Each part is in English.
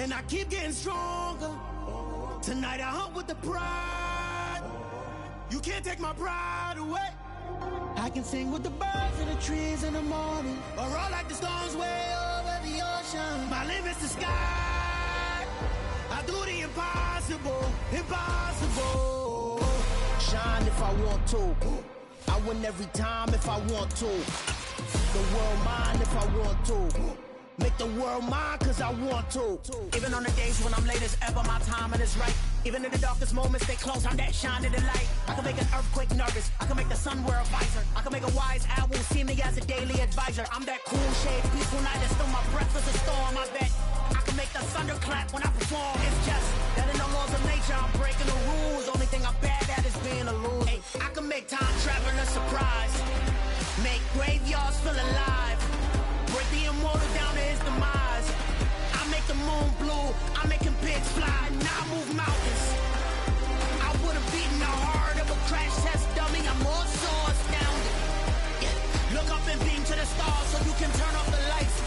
And I keep getting stronger. Tonight I hunt with the pride. You can't take my pride away. I can sing with the birds and the trees in the morning, or roll like the storms way over the ocean. My limit's the sky. I do the impossible, impossible. Shine if I want to. I win every time if I want to. The world mine if I want to. Make the world mine cause I want to. Even on the days when I'm late as ever, my timing is right. Even in the darkest moments, stay close, I'm that shining the light. I can make an earthquake nervous, I can make the sun wear a visor. I can make a wise owl see me as a daily advisor. I'm that cool shade, peaceful night, and still my breath is a storm. I bet I can make the thunder clap when I perform. It's just that in the laws of nature, I'm breaking the rules. Only thing I'm bad at is being a loser. Hey, I can make time travel a surprise. Make graveyards feel alive. Break the immortal down to his demise. I make the moon blue, I'm making pigs fly. Now I move mountains. I would've beaten the heart of a crash test dummy. I'm more so astounded. Yeah. Look up and beam to the stars so you can turn off the lights.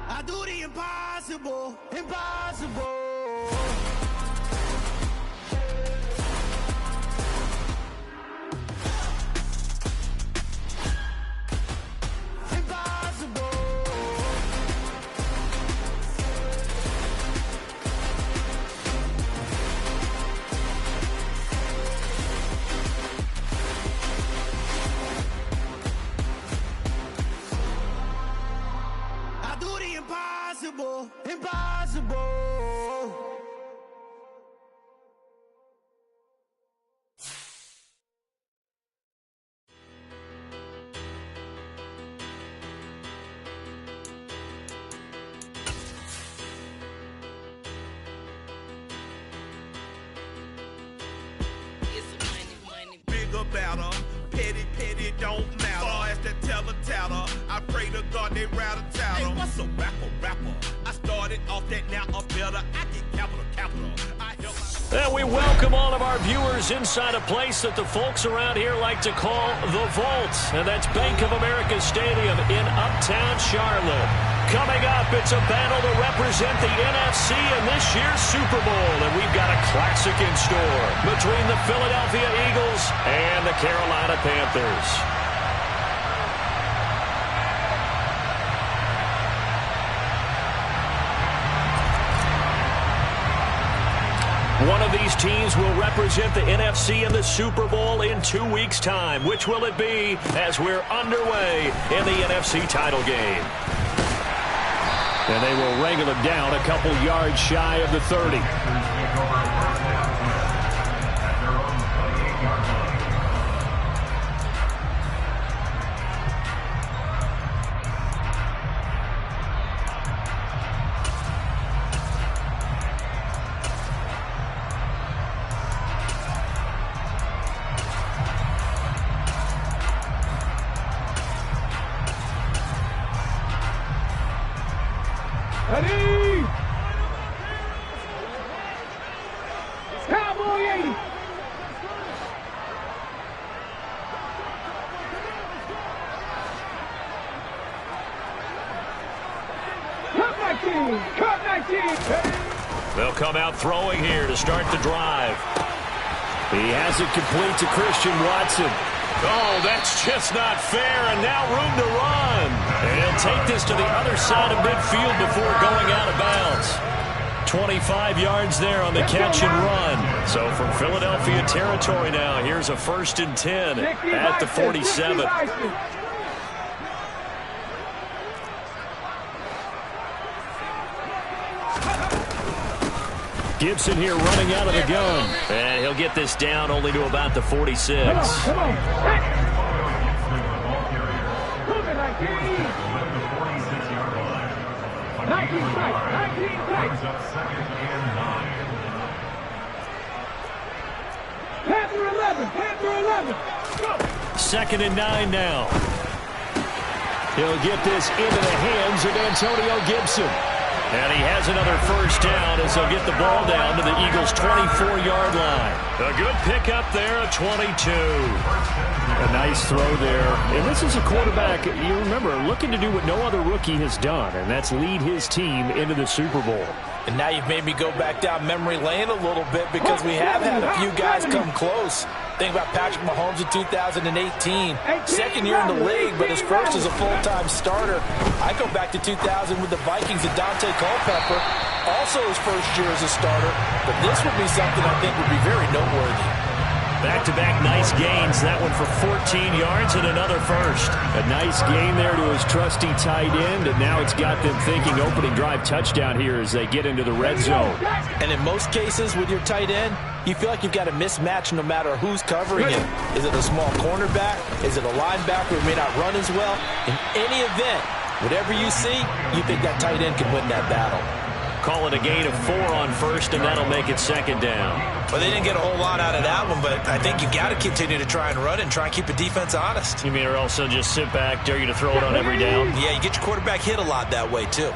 I do the impossible, impossible. Impossible, impossible. Bigger better, petty, petty don't matter. Far as the teller, I pray to God they rattle tattle. Hey, what's a rapper? I started off that, now I'm better. I get capital. I help. And we welcome all of our viewers inside a place that the folks around here like to call the Vault. And that's Bank of America Stadium in Uptown Charlotte. Coming up, it's a battle to represent the NFC in this year's Super Bowl. And we've got a classic in store between the Philadelphia Eagles and the Carolina Panthers. One of these teams will represent the NFC in the Super Bowl in 2 weeks' time. Which will it be as we're underway in the NFC title game? And they will wrangle him down a couple yards shy of the 30. Ready! Cowboy 80! Cut 19! They'll come out throwing here to start the drive. He has it complete to Christian Watson. Oh, that's just not fair, and now room to run. And take this to the other side of midfield before going out of bounds. 25 yards there on the catch and run. So from Philadelphia territory now, here's a 1st and 10 at the 47. Gibson here running out of the gun. And he'll get this down only to about the 46. Come on. 19 strikes. Panther 11. Go. 2nd and 9 now. He'll get this into the hands of Antonio Gibson. And he has another first down as they'll get the ball down to the Eagles' 24-yard line. A good pickup there at 22. A nice throw there. And this is a quarterback, you remember, looking to do what no other rookie has done, and that's lead his team into the Super Bowl. And now you've made me go back down memory lane a little bit because we have had a few guys come close. Think about Patrick Mahomes in 2018. Second year in the league, but his first as a full-time starter. I go back to 2000 with the Vikings and Dante Culpepper. Also his first year as a starter. But this would be something I think would be very noteworthy. Back-to-back nice gains. That one for 14 yards and another first. A nice gain there to his trusty tight end, and now it's got them thinking opening drive touchdown here as they get into the red zone. And in most cases with your tight end, you feel like you've got a mismatch no matter who's covering it. Is it a small cornerback? Is it a linebacker who may not run as well? In any event, whatever you see, you think that tight end can win that battle. Call it a gain of 4 on first, and that'll make it second down. Well, they didn't get a whole lot out of that one, but I think you got to continue to try and run and try and keep the defense honest. You mean or else they'll just sit back, dare you to throw it on every down? Yeah, you get your quarterback hit a lot that way, too.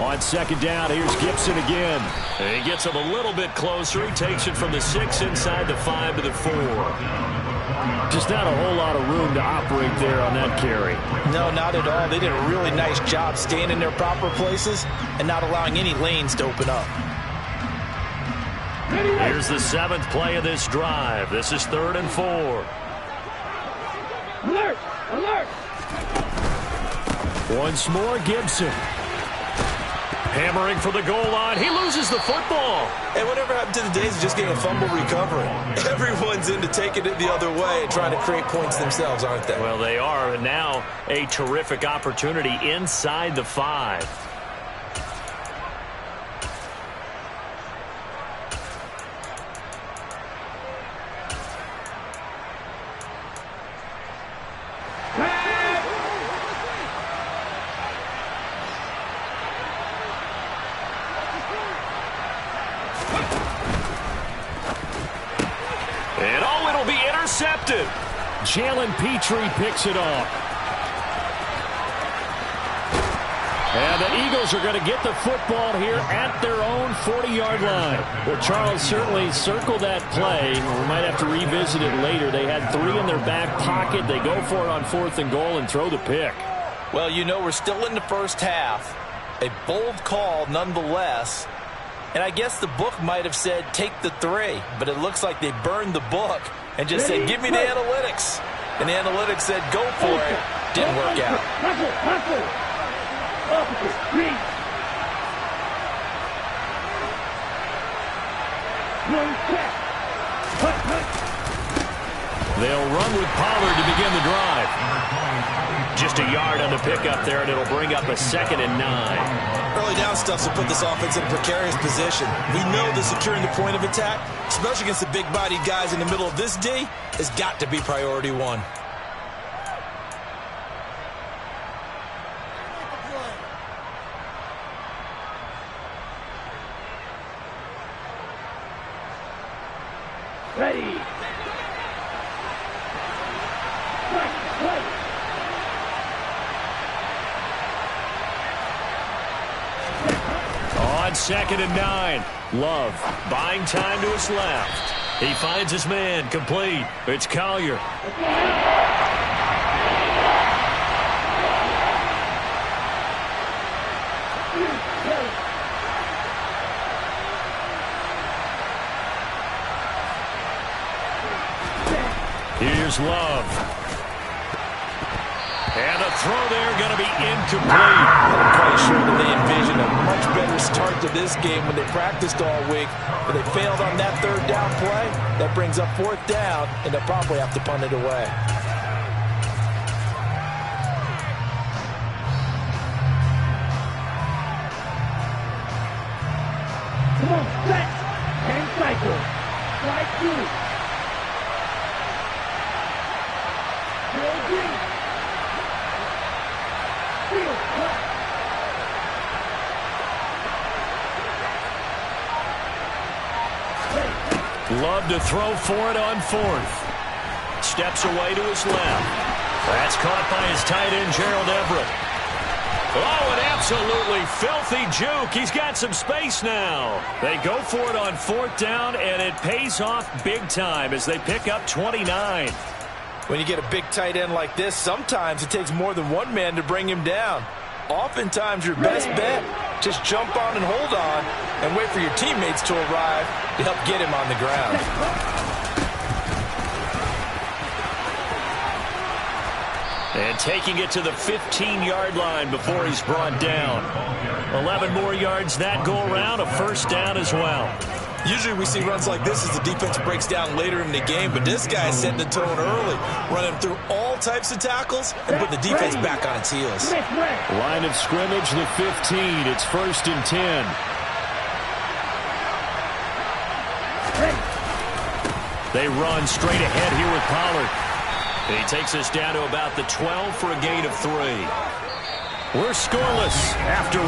On second down, here's Gibson again. And he gets him a little bit closer. He takes it from the 6 inside the 5 to the 4. Just not a whole lot of room to operate there on that carry. No, not at all. They did a really nice job staying in their proper places and not allowing any lanes to open up. Here's the 7th play of this drive. This is 3rd and 4. Alert! Alert! Once more, Gibson. Hammering for the goal line. He loses the football. And whatever happened to the days of just getting a fumble recovery? Everyone's into taking it the other way and trying to create points themselves, aren't they? Well, they are. And now a terrific opportunity inside the 5. Intercepted. Jalen Petrie picks it off. And the Eagles are going to get the football here at their own 40-yard line. Well, Charles, certainly circle that play. We might have to revisit it later. They had 3 in their back pocket. They go for it on 4th and goal and throw the pick. Well, you know, we're still in the first half. A bold call nonetheless. And I guess the book might have said take the 3, but it looks like they burned the book and just said, give me the analytics. And the analytics said, go for it. Didn't work out. They'll run with Pollard to begin the drive. Just a yard on the pickup there, and it'll bring up a 2nd and 9. Early down stuff will put this offense in a precarious position. We know that securing the point of attack, especially against the big-bodied guys in the middle of this D, has got to be priority 1. Ready. On 2nd and 9, Love buying time to his left. He finds his man, complete. It's Collier. Here's Love. And the throw there going to be incomplete. I'm quite sure that they envisioned a much better start to this game when they practiced all week. But they failed on that 3rd down play. That brings up 4th down, and they'll probably have to punt it away. Come on, set. 10 cycle. Strike 2. Love to throw for it on 4th. steps away to his left. That's caught by his tight end, Gerald Everett. Oh, an absolutely filthy juke. He's got some space now. They go for it on 4th down, and it pays off big time as they pick up 29. When you get a big tight end like this, sometimes it takes more than one man to bring him down. Oftentimes, your best bet, just jump on and hold on and wait for your teammates to arrive to help get him on the ground. And taking it to the 15-yard line before he's brought down. 11 more yards that go around, a 1st down as well. Usually we see runs like this as the defense breaks down later in the game, but this guy is setting the tone early, running through all types of tackles and putting the defense back on its heels. Line of scrimmage, the 15. It's 1st and 10. They run straight ahead here with Pollard. He takes us down to about the 12 for a gain of 3. We're scoreless after 1.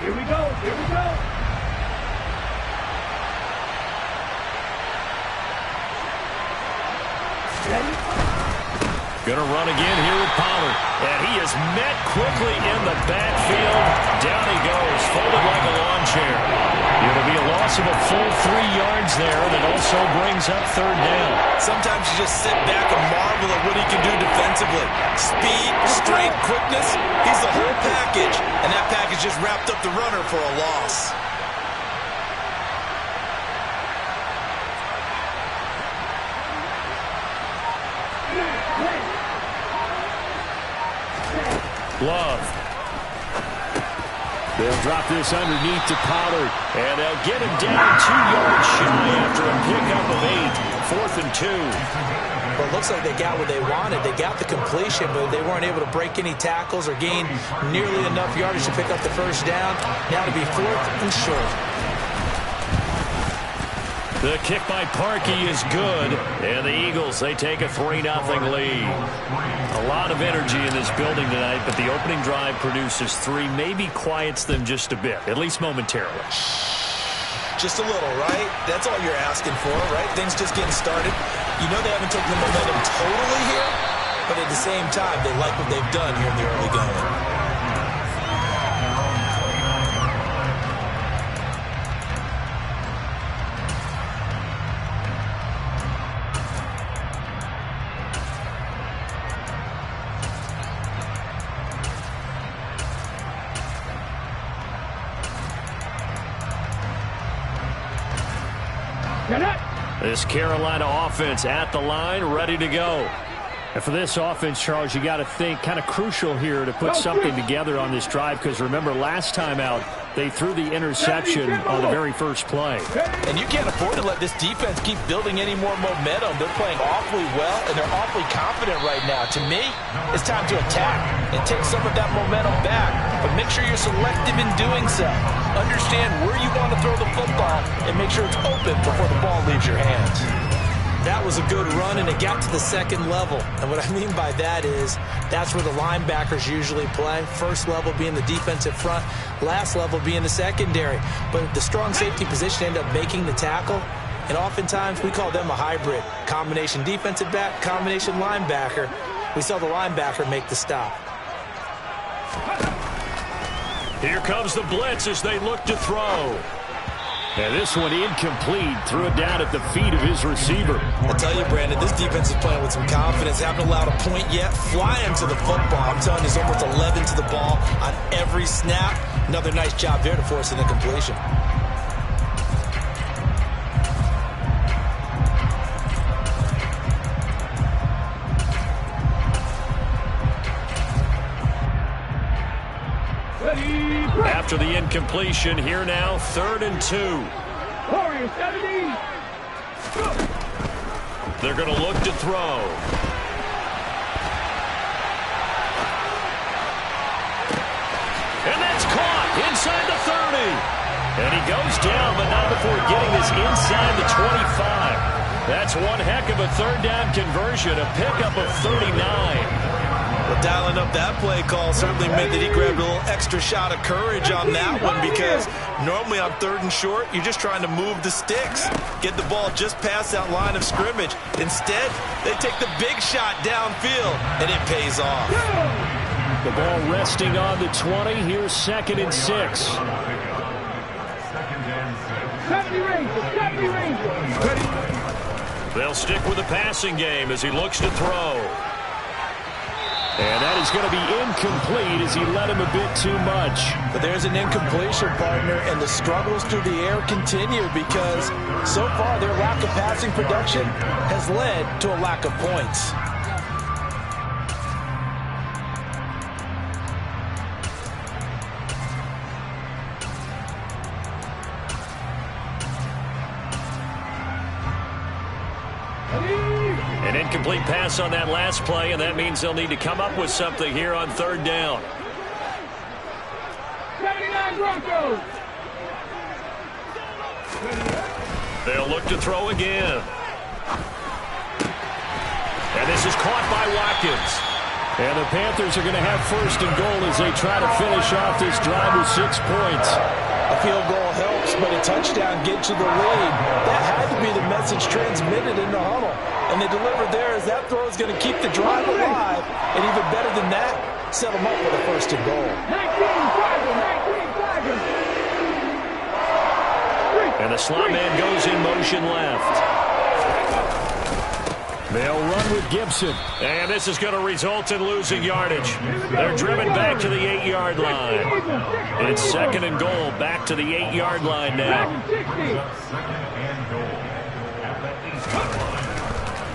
Here we go. Going to run again here with Pollard. And he is met quickly in the backfield. Down he goes, folded like a lawn chair. It'll be a loss of a full 3 yards there that also brings up 3rd down. Sometimes you just sit back and marvel at what he can do defensively. Speed, strength, quickness, he's the whole package. And that package just wrapped up the runner for a loss. Love. They'll drop this underneath to Pollard, and they'll get him down 2 yards shy after a pickup of 8. 4th and 2. Well, it looks like they got what they wanted. They got the completion, but they weren't able to break any tackles or gain nearly enough yardage to pick up the 1st down. Now to be 4th and short. The kick by Parkey is good, and the Eagles, they take a 3-0 lead. A lot of energy in this building tonight, but the opening drive produces 3, maybe quiets them just a bit, at least momentarily. Just a little, right? That's all you're asking for, right? Things just getting started. You know they haven't taken the momentum totally here, but at the same time, they like what they've done here in the early going. This Carolina offense at the line, ready to go. And for this offense, Charles, you got to think kind of crucial here to put something together on this drive, because remember last time out, they threw the interception on the very first play. And you can't afford to let this defense keep building any more momentum. They're playing awfully well, and they're awfully confident right now. To me, it's time to attack and take some of that momentum back, but make sure you're selective in doing so. Understand where you want to throw the football and make sure it's open before the ball leaves your hands. That was a good run, and it got to the 2nd level. And what I mean by that is that's where the linebackers usually play. First level being the defensive front, last level being the secondary. But the strong safety position ended up making the tackle, and oftentimes we call them a hybrid. Combination defensive back, combination linebacker. We saw the linebacker make the stop. Here comes the blitz as they look to throw. And this one incomplete. Threw it down at the feet of his receiver. I tell you, Brandon, this defense is playing with some confidence. Haven't allowed a point yet. Flying to the football. I'm telling you, it's almost 11 to the ball on every snap. Another nice job there to force an incompletion. After the incompletion, here now, 3rd and 2. They're going to look to throw. And that's caught inside the 30. And he goes down, but not before getting this inside the 25. That's one heck of a third down conversion, a pickup of 39. Well, dialing up that play call certainly meant that he grabbed a little extra shot of courage on that one, because normally on 3rd and short, you're just trying to move the sticks, get the ball just past that line of scrimmage. Instead, they take the big shot downfield, and it pays off. The ball resting on the 20. Here's 2nd and 6. They'll stick with the passing game as he looks to throw. And that is going to be incomplete as he led him a bit too much. But there's an incompletion, partner, and the struggles through the air continue because so far their lack of passing production has led to a lack of points. An incomplete pass on that last play, and that means they'll need to come up with something here on 3rd down. 79 Broncos. They'll look to throw again. And this is caught by Watkins. And the Panthers are going to have 1st and goal as they try to finish off this drive with 6 points. A field goal helps, but a touchdown gets you the lead. That had to be the message transmitted in the huddle. And they delivered there as that throw is going to keep the drive alive. And even better than that, set them up with a 1st and goal. 19 And the slot man goes in motion left. They'll run with Gibson. And this is going to result in losing yardage. They're driven back to the 8-yard line. It's 2nd and goal, back to the 8-yard line now.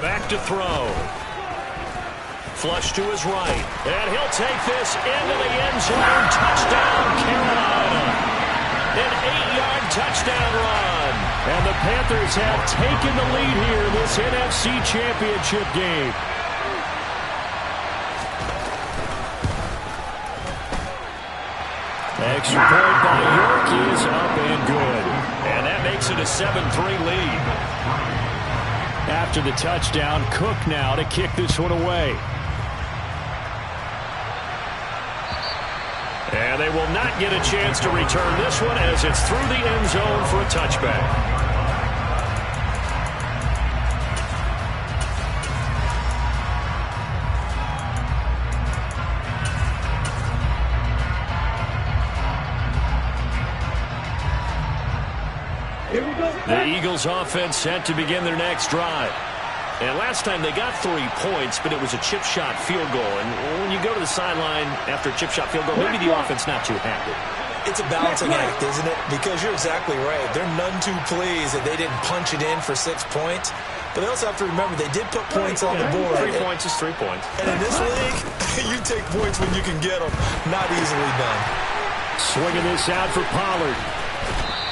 Back to throw. Flush to his right. And he'll take this into the end zone. Touchdown, Carolina. An 8-yard touchdown run. And the Panthers have taken the lead here in this NFC Championship game. Extra point by York is up and good. And that makes it a 7-3 lead. After the touchdown, Cook now to kick this one away. And they will not get a chance to return this one as it's through the end zone for a touchback. The Eagles offense set to begin their next drive. And last time they got 3 points, but it was a chip shot field goal. And when you go to the sideline after a chip shot field goal, maybe the offense not too happy. It's a balancing act, isn't it? Because you're exactly right. They're none too pleased that they didn't punch it in for 6 points. But they also have to remember they did put points on the board. 3 points is 3 points. And in this league, you take points when you can get them. Not easily done. Swinging this out for Pollard.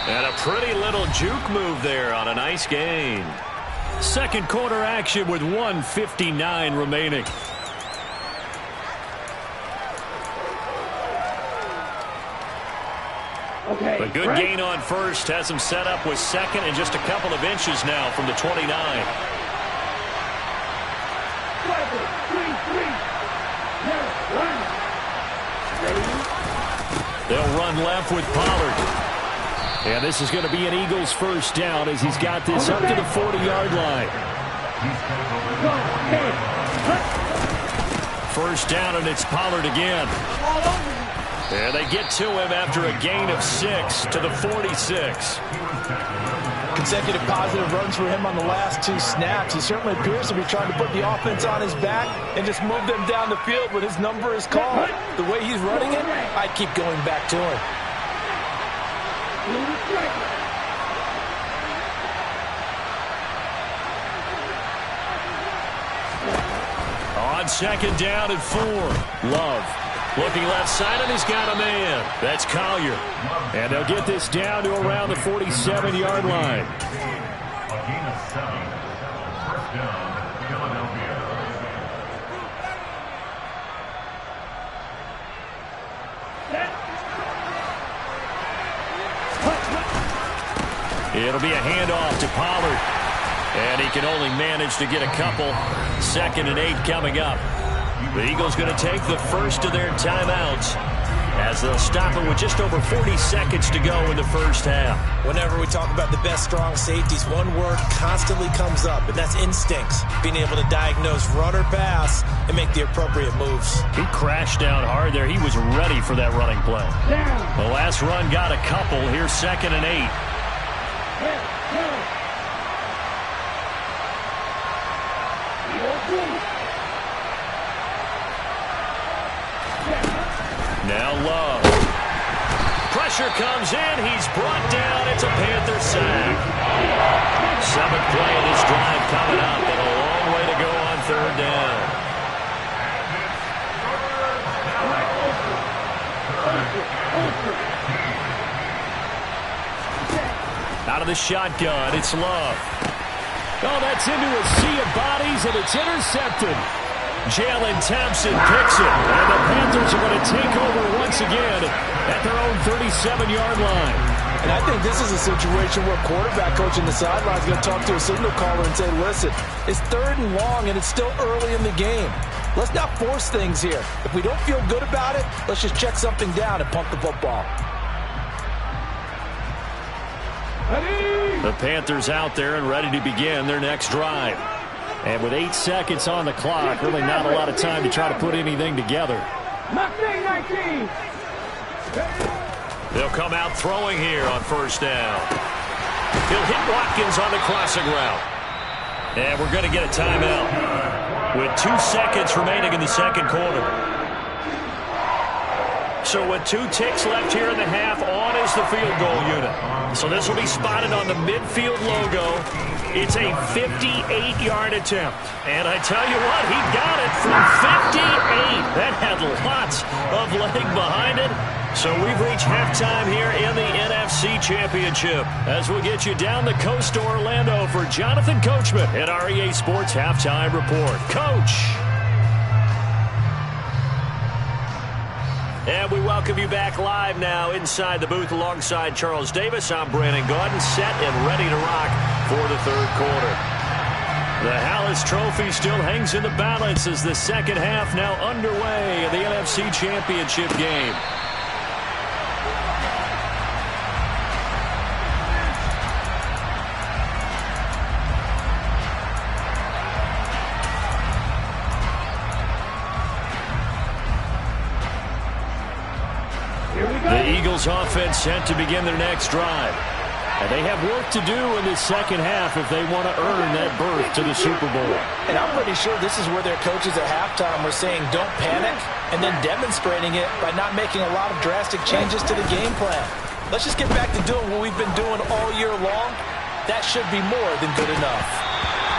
And a pretty little juke move there on a nice gain. Second quarter action with 1:59 remaining. Okay, A good gain on first has him set up with 2nd and just a couple of inches now from the 29. They'll run left with Pollard. And this is going to be an Eagles 1st down as he's got this up to the 40-yard line. 1st down, and it's Pollard again. And they get to him after a gain of 6 to the 46. Consecutive positive runs for him on the last 2 snaps. He certainly appears to be trying to put the offense on his back and just move them down the field when his number is called. The way he's running it, I'd keep going back to him. On 2nd down and 4. Love looking left side, and he's got a man. That's Collier. And they'll get this down to around the 47-yard line. It'll be a handoff to Pollard. And he can only manage to get a couple. 2nd and 8 coming up. The Eagles going to take the first of their timeouts as they'll stop it with just over 40 seconds to go in the first half. Whenever we talk about the best strong safeties, one word constantly comes up, and that's instincts. Being able to diagnose run or pass and make the appropriate moves. He crashed down hard there. He was ready for that running play. The last run got a couple. Here's 2nd and 8. Now Love. Pressure comes in. He's brought down. It's a Panther sack. 7th play of this drive coming up, and a long way to go on 3rd down. Out of the shotgun, it's Love. Oh, that's into a sea of bodies, and it's intercepted. Jalen Thompson picks it, and the Panthers are going to take over once again at their own 37-yard line. And I think this is a situation where quarterback coach in the sideline is going to talk to a signal caller and say, listen, it's 3rd and long, and it's still early in the game. Let's not force things here. If we don't feel good about it, let's just check something down and pump the football. The Panthers out there and ready to begin their next drive. And with 8 seconds on the clock, really not a lot of time to try to put anything together. They'll come out throwing here on 1st down. He'll hit Watkins on the crossing route. And we're going to get a timeout with 2 seconds remaining in the 2nd quarter. So with 2 ticks left here in the half, on is the field goal unit. So this will be spotted on the midfield logo. It's a 58-yard attempt. And I tell you what, he got it from 58. That had lots of leg behind it. So we've reached halftime here in the NFC Championship as we get you down the coast to Orlando for Jonathan Coachman at REA Sports Halftime Report. Coach. And we welcome you back live now inside the booth alongside Charles Davis. I'm Brandon Gaudin, set and ready to rock for the 3rd quarter. The Hallis Trophy still hangs in the balance as the 2nd half now underway in the NFC Championship game. The Eagles offense set to begin their next drive. And they have work to do in this 2nd half if they want to earn that berth to the Super Bowl. And I'm pretty sure this is where their coaches at halftime were saying don't panic and then demonstrating it by not making a lot of drastic changes to the game plan. Let's just get back to doing what we've been doing all year long. That should be more than good enough.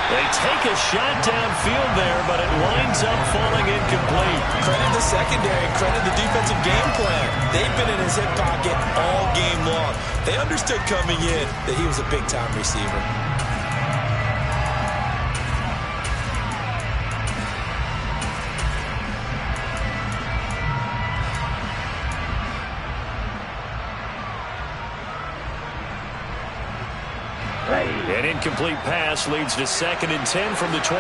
They take a shot downfield there, but it winds up falling incomplete. Credit the secondary, credit the defensive game plan. They've been in his hip pocket all game long. They understood coming in that he was a big-time receiver. An incomplete pass leads to 2nd and 10 from the 25.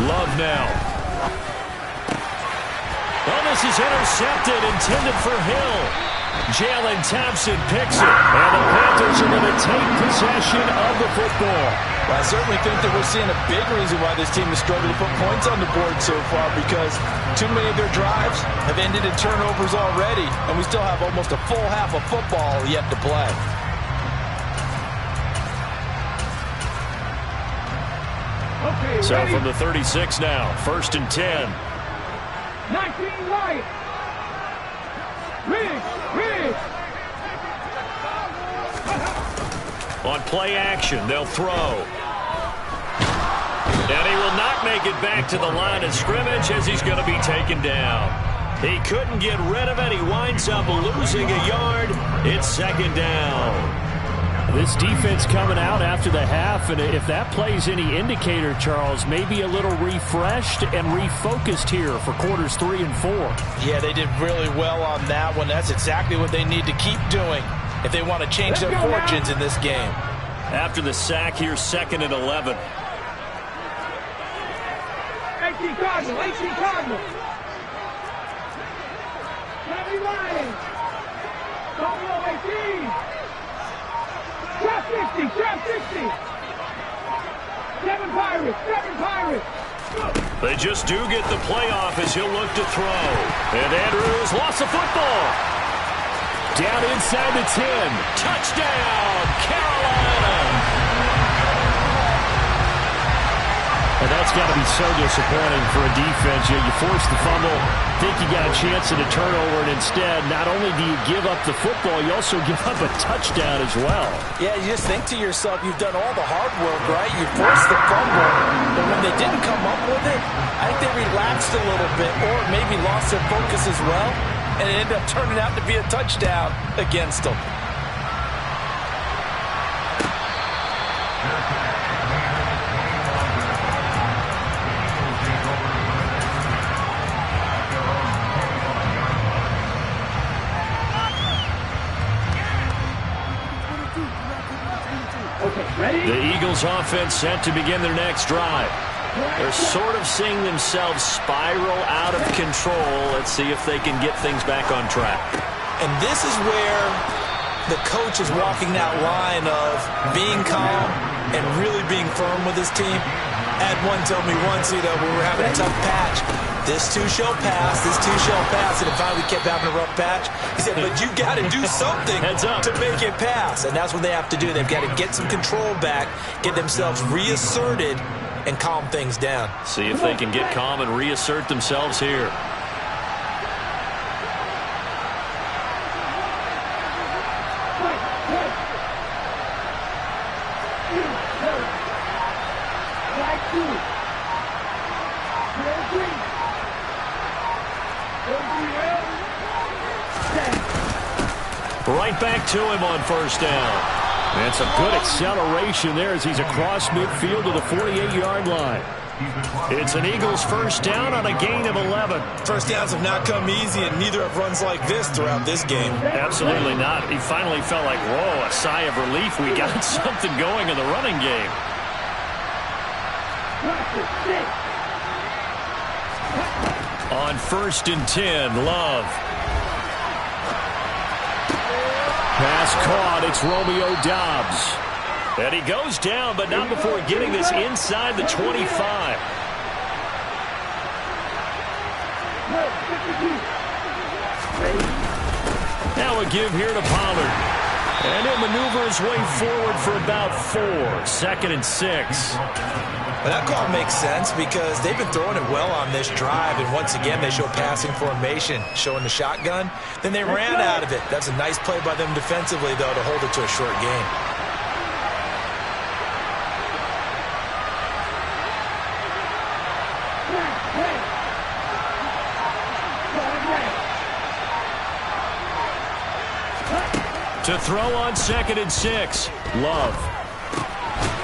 Love now. Well, this is intercepted, intended for Hill. Jalen Thompson picks it, and the Panthers are going to take possession of the football. Well, I certainly think that we're seeing a big reason why this team has struggled to put points on the board so far, because too many of their drives have ended in turnovers already, and we still have almost a full half of football yet to play. So from the 36 now, 1st and 10. 19 right. Riggs. On play action, they'll throw. And he will not make it back to the line of scrimmage as he's going to be taken down. He couldn't get rid of it. He winds up losing a yard. It's 2nd down. This defense coming out after the half, and if that plays any indicator, Charles, maybe a little refreshed and refocused here for quarters 3 and 4. Yeah, they did really well on that one. That's exactly what they need to keep doing if they want to change their fortunes in this game. After the sack, here's 2nd and 11. 18 Cardinal, 18 Cardinal. Heavy line. Don't go 18. Trap 60, trap 60. 7 Pirates, 7 Pirates. They just do get the playoff as he'll look to throw. And Andrews lost the football. Down inside the 10. Touchdown, Carolina. And that's got to be so disappointing for a defense. You force the fumble, think you got a chance at a turnover, and instead, not only do you give up the football, you also give up a touchdown as well. Yeah, you just think to yourself, you've done all the hard work, right? You forced the fumble, but when they didn't come up with it, I think they relaxed a little bit or maybe lost their focus as well, and it ended up turning out to be a touchdown against them. The Eagles offense set to begin their next drive. They're sort of seeing themselves spiral out of control. Let's see if they can get things back on track. And this is where the coach is walking that line of being calm and really being firm with his team. I had one tell me once, when we were having a tough patch, this too shall pass, this too shall pass, and it finally kept having a rough patch. He said, but you got to do something to make it pass, and that's what they have to do. They've got to get some control back, get themselves reasserted, and calm things down. See if they can get calm and reassert themselves here. Right back to him on first down. And some good acceleration there as he's across midfield to the 48-yard line. It's an Eagles first down on a gain of 11. First downs have not come easy, and neither have runs like this throughout this game. Absolutely not. He finally felt like, whoa, a sigh of relief. We got something going in the running game. On 1st and 10, Love. Pass caught. It's Romeo Doubs. And he goes down, but not before getting this inside the 25. Now a give here to Pollard. And he'll maneuver his way forward for about 4. 2nd and 6. Well, that call makes sense because they've been throwing it well on this drive, and once again they show passing formation, showing the shotgun. Then they ran out of it. That's a nice play by them defensively, though, to hold it to a short game. To throw on 2nd and 6, Love.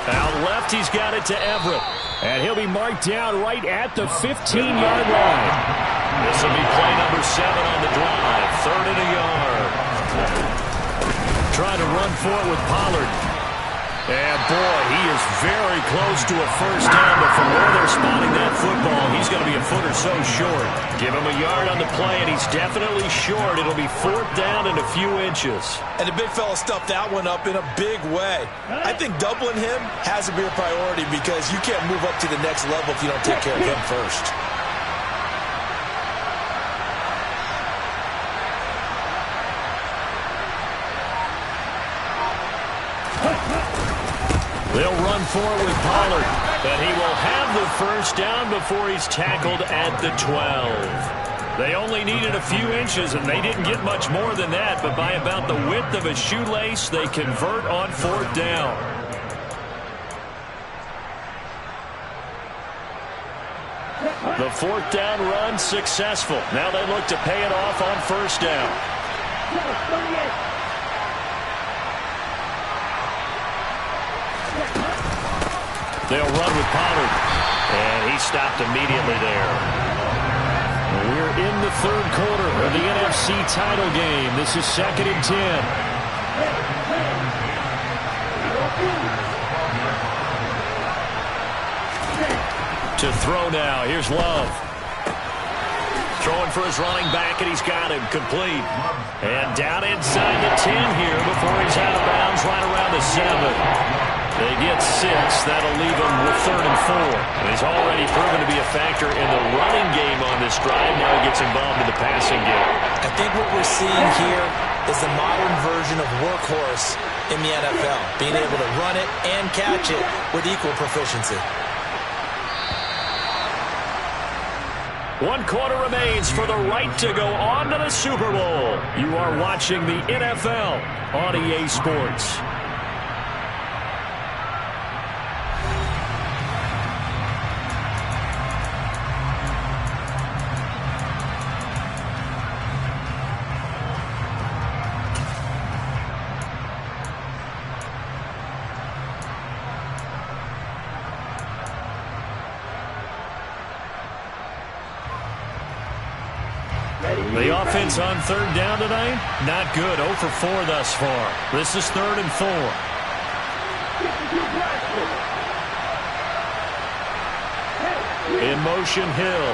Out left, he's got it to Everett. And he'll be marked down right at the 15-yard line. This will be play number 7 on the drive. 3rd and a yard. Trying to run for it with Pollard. And, boy, he is very close to a first down, but from where they're spotting that football, he's going to be a foot or so short. Give him a yard on the play, and he's definitely short. It'll be 4th down and a few inches. And the big fella stuffed that one up in a big way. I think doubling him has to be a priority because you can't move up to the next level if you don't take care of him first. They'll run forward with Pollard, and he will have the first down before he's tackled at the 12. They only needed a few inches, and they didn't get much more than that, but by about the width of a shoelace, they convert on 4th down. The 4th down run successful. Now they look to pay it off on first down. They'll run with Pollard. And he stopped immediately there. We're in the third quarter of the NFC title game. This is 2nd and 10. To throw now. Here's Love. Throwing for his running back, and he's got him complete. And down inside the 10 here before he's out of bounds right around the 7. They get 6. That'll leave him with 3rd and 4. And he's already proven to be a factor in the running game on this drive. Now he gets involved in the passing game. I think what we're seeing here is the modern version of workhorse in the NFL, being able to run it and catch it with equal proficiency. 1 quarter remains for the right to go on to the Super Bowl. You are watching the NFL on EA Sports. The offense on 3rd down tonight, not good. 0 for 4 thus far. This is 3rd and 4. In motion, Hill.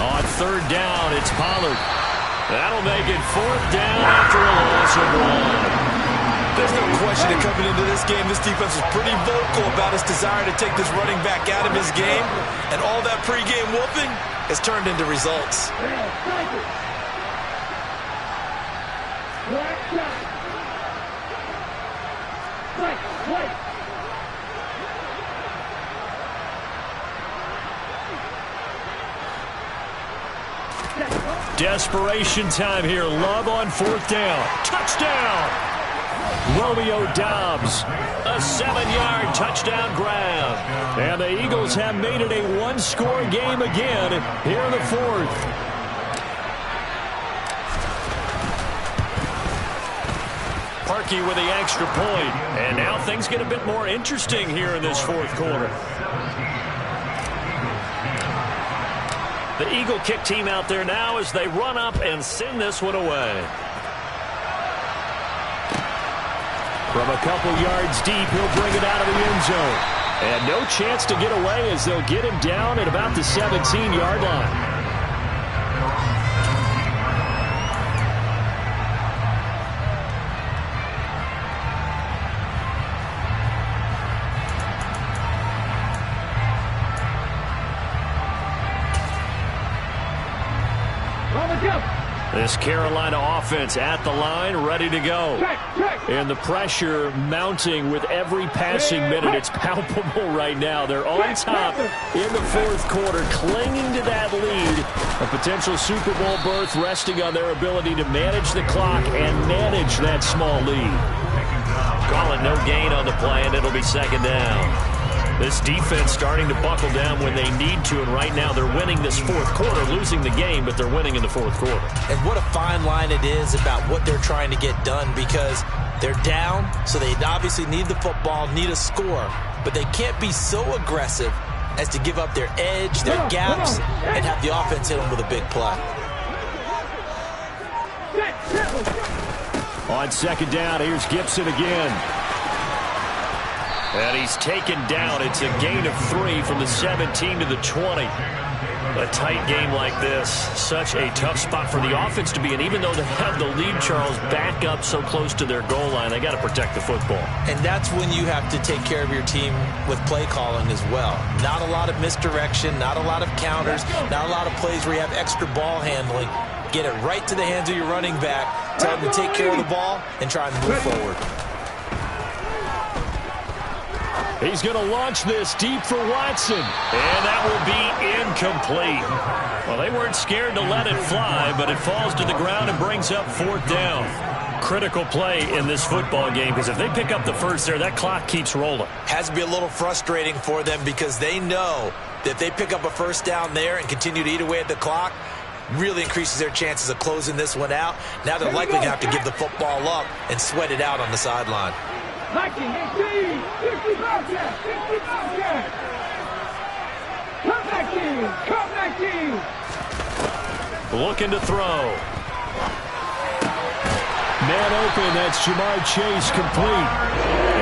On 3rd down, it's Pollard. That'll make it 4th down after a loss of 1. There's no question that coming into this game, this defense was pretty vocal about its desire to take this running back out of his game. And all that pregame whooping has turned into results. Desperation time here. Love on 4th down. Touchdown! Romeo Doubs, a 7-yard touchdown grab. And the Eagles have made it a 1-score game again here in the 4th. Parkey with the extra point. And now things get a bit more interesting here in this 4th quarter. The Eagle kick team out there now as they run up and send this one away. From a couple yards deep, he'll bring it out of the end zone. And no chance to get away as they'll get him down at about the 17-yard line. This Carolina offense at the line, ready to go. And the pressure mounting with every passing minute. It's palpable right now. They're on top in the 4th quarter, clinging to that lead. A potential Super Bowl berth resting on their ability to manage the clock and manage that small lead. Call it no gain on the play, and it'll be 2nd down. This defense starting to buckle down when they need to, and right now they're winning this 4th quarter, losing the game, but they're winning in the 4th quarter. And what a fine line it is about what they're trying to get done, because they're down, so they obviously need the football, need a score, but they can't be so aggressive as to give up their edge, their gaps, and have the offense hit them with a big play. On 2nd down, here's Gibson again. And he's taken down. It's a gain of 3 from the 17 to the 20. A tight game like this, such a tough spot for the offense to be in. Even though they have the lead, Charles, back up so close to their goal line, they got to protect the football. And that's when you have to take care of your team with play calling as well. Not a lot of misdirection, not a lot of counters, not a lot of plays where you have extra ball handling. Get it right to the hands of your running back, tell him to take care of the ball, and try and move forward. He's going to launch this deep for Watson. And that will be incomplete. Well, they weren't scared to let it fly, but it falls to the ground and brings up 4th down. Critical play in this football game, because if they pick up the first there, that clock keeps rolling. Has to be a little frustrating for them, because they know that if they pick up a 1st down there and continue to eat away at the clock, really increases their chances of closing this one out. Now they're likely going to have to give the football up and sweat it out on the sideline. Liking 18, 60 Bobcat, 60 Bobcat. Come back in, come back in. Looking to throw. Man open, that's Ja'Marr Chase complete.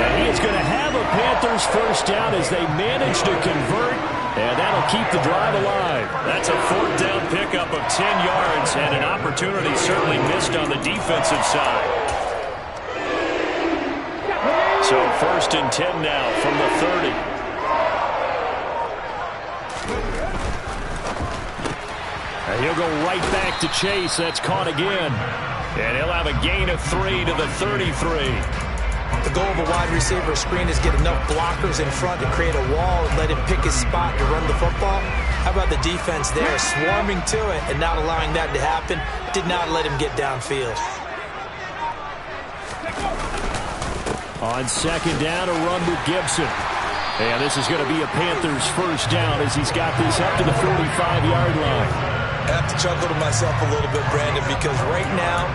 And he is going to have a Panthers first down as they manage to convert, and that'll keep the drive alive. That's a fourth down pickup of 10 yards, and an opportunity certainly missed on the defensive side. So first and 10 now from the 30. And he'll go right back to Chase. That's caught again. And he'll have a gain of 3 to the 33. The goal of a wide receiver screen is get enough blockers in front to create a wall and let him pick his spot to run the football. How about the defense there, swarming to it and not allowing that to happen? Did not let him get downfield. On second down, a run with Gibson. And this is going to be a Panthers first down as he's got this up to the 45-yard line. I have to chuckle to myself a little bit, Brandon, because right now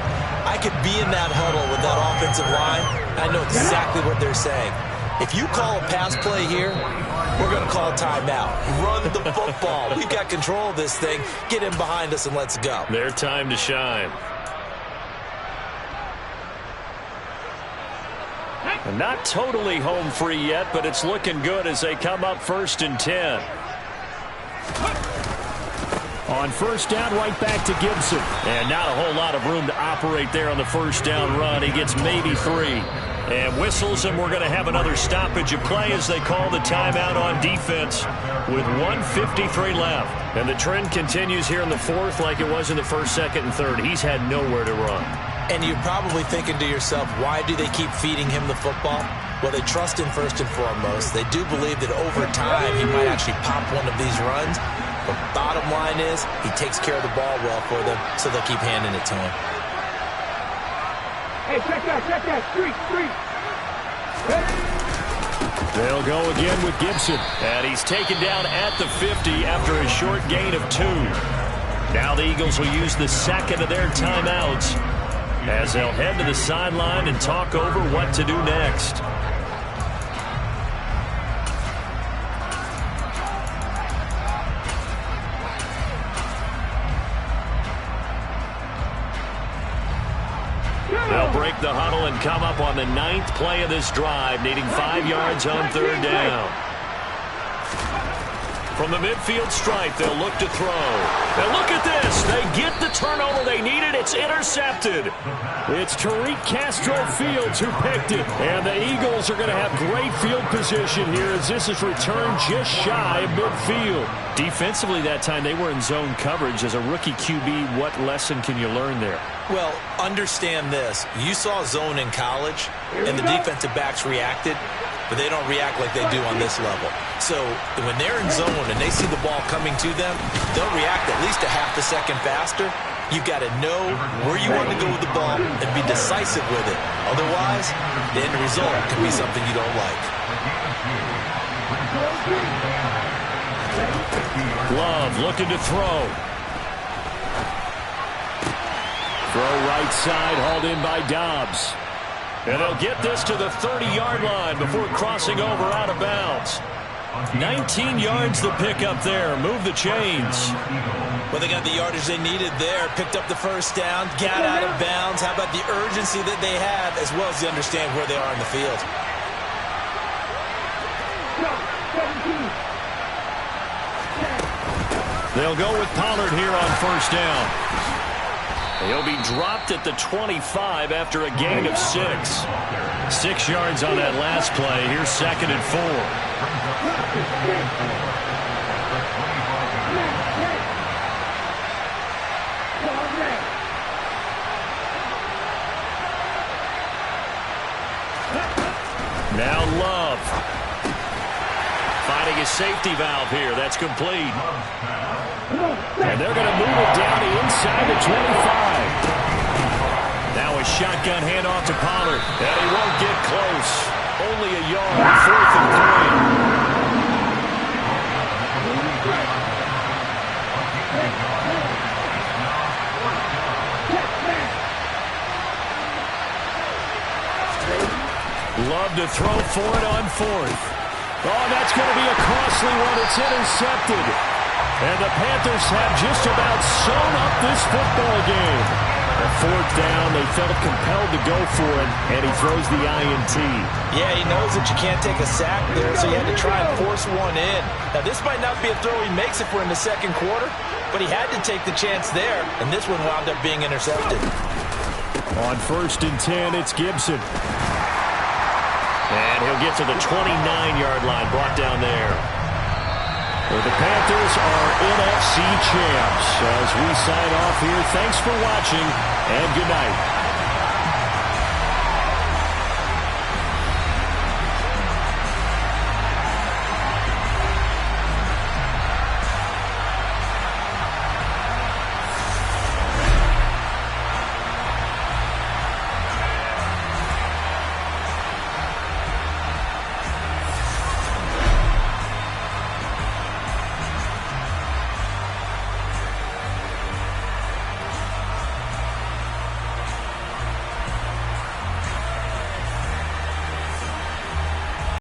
I could be in that huddle with that offensive line. I know exactly what they're saying. If you call a pass play here, we're going to call timeout. Run the football. We've got control of this thing. Get in behind us and let's go. Their time to shine. And not totally home free yet, but it's looking good as they come up first and 10. On first down, right back to Gibson. And not a whole lot of room to operate there on the first down run. He gets maybe 3. And whistles, and we're going to have another stoppage of play as they call the timeout on defense with 1:53 left. And the trend continues here in the fourth like it was in the first, second, and third. He's had nowhere to run. And you're probably thinking to yourself, why do they keep feeding him the football? Well, they trust him first and foremost. They do believe that over time he might actually pop one of these runs. But bottom line is he takes care of the ball well for them, so they'll keep handing it to him. Hey, check that, street. They'll go again with Gibson. And he's taken down at the 50 after a short gain of 2. Now the Eagles will use the second of their timeouts as they'll head to the sideline and talk over what to do next. They'll break the huddle and come up on the 9th play of this drive, needing 5 yards on third down. From the midfield stripe, they'll look to throw. And look at this. They get the turnover they needed. It's intercepted. It's Tariq Castro-Fields who picked it. And the Eagles are going to have great field position here as this is returned just shy of midfield. Defensively that time, they were in zone coverage. As a rookie QB, what lesson can you learn there? Well, understand this. You saw zone in college, and the defensive backs reacted, but they don't react like they do on this level. So when they're in zone and they see the ball coming to them, they'll react at least a half a second faster. You've got to know where you want to go with the ball and be decisive with it. Otherwise, the end result can be something you don't like. Love looking to throw. Throw right side, hauled in by Dobbs. And they'll get this to the 30-yard line before crossing over out of bounds. 19 yards the pickup there. Move the chains. Well, they got the yardage they needed there. Picked up the first down, got out of bounds. How about the urgency that they have, as well as they understand where they are in the field? They'll go with Pollard here on first down. He'll be dropped at the 25 after a gain of 6. 6 yards on that last play. Here's second and 4. Now Love. Finding a safety valve here. That's complete. And they're going to move it down to inside the 25. Now a shotgun handoff to Pollard. And he won't get close. Only a yard. 4th and 3. Love to throw for it on fourth. Oh, that's going to be a costly one. It's intercepted. And the Panthers have just about sewn up this football game. A fourth down, they felt compelled to go for it, and he throws the INT. Yeah, he knows that you can't take a sack there, so he had to try and force one in. Now, this might not be a throw he makes if we're in the second quarter, but he had to take the chance there, and this one wound up being intercepted. On 1st and 10, it's Gibson. And he'll get to the 29-yard line, brought down there. Well, the Panthers are NFC champs. As we sign off here, thanks for watching, and good night.